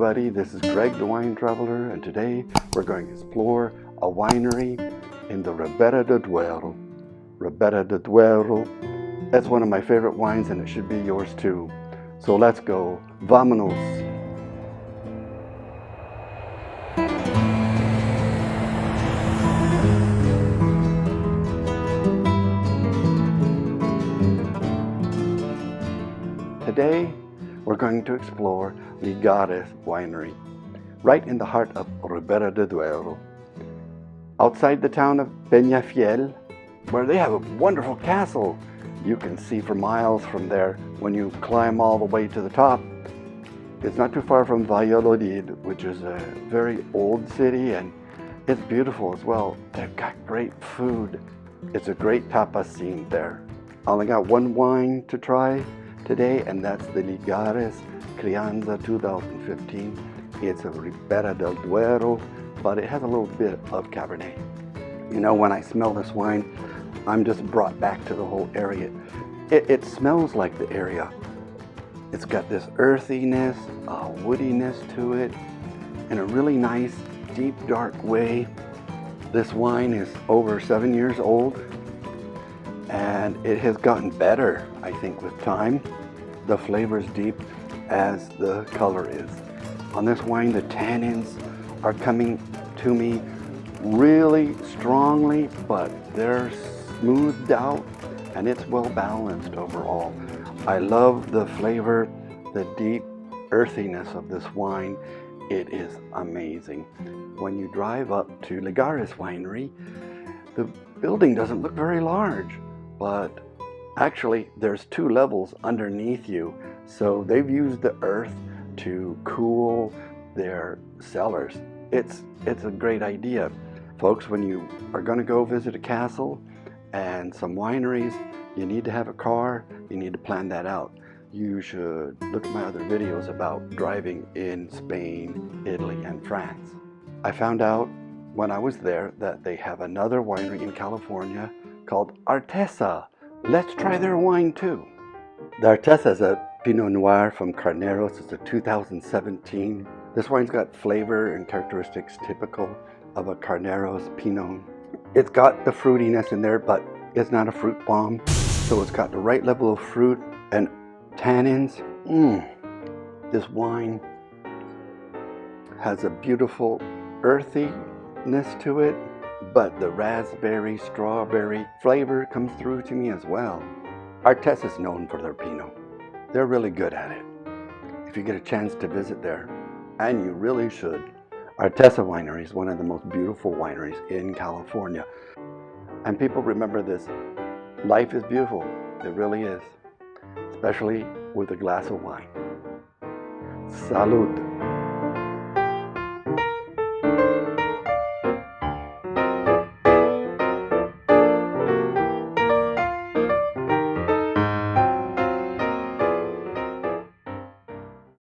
everybody, this is Greg the Wine Traveler, and today we're going to explore a winery in the Ribera del Duero. Ribera del Duero, that's one of my favorite wines and it should be yours too. So let's go, vámonos! Today, we're going to explore Legaris Winery, right in the heart of Ribera del Duero. Outside the town of Peñafiel, where they have a wonderful castle you can see for miles from there when you climb all the way to the top. It's not too far from Valladolid, which is a very old city, and it's beautiful as well. They've got great food. It's a great tapas scene there. I only got one wine to try today, and that's the Legaris Crianza 2015. It's a Ribera del Duero, but it has a little bit of Cabernet. You know, when I smell this wine, I'm just brought back to the whole area. It smells like the area. It's got this earthiness, woodiness to it, in a really nice, deep, dark way. This wine is over 7 years old, and it has gotten better, I think, with time. The flavor's deep as the color is. On this wine, the tannins are coming to me really strongly, but they're smoothed out and it's well balanced overall. I love the flavor, the deep earthiness of this wine. It is amazing. When you drive up to Legaris Winery, the building doesn't look very large, but actually there's 2 levels underneath you. So they've used the earth to cool their cellars. It's a great idea. Folks, when you are going to go visit a castle and some wineries, you need to have a car, you need to plan that out. You should look at my other videos about driving in Spain, Italy, and France. I found out when I was there that they have another winery in California called Artesa. Let's try their wine too. The Artesa is a Pinot Noir from Carneros. It's a 2017. This wine's got flavor and characteristics typical of a Carneros Pinot. It's got the fruitiness in there, but it's not a fruit bomb. So it's got the right level of fruit and tannins. This wine has a beautiful earthiness to it, but the raspberry, strawberry flavor comes through to me as well. Artesa is known for their Pinot. They're really good at it. If you get a chance to visit there, and you really should, Artesa Winery is one of the most beautiful wineries in California. And people remember this. Life is beautiful. It really is. Especially with a glass of wine. Salud.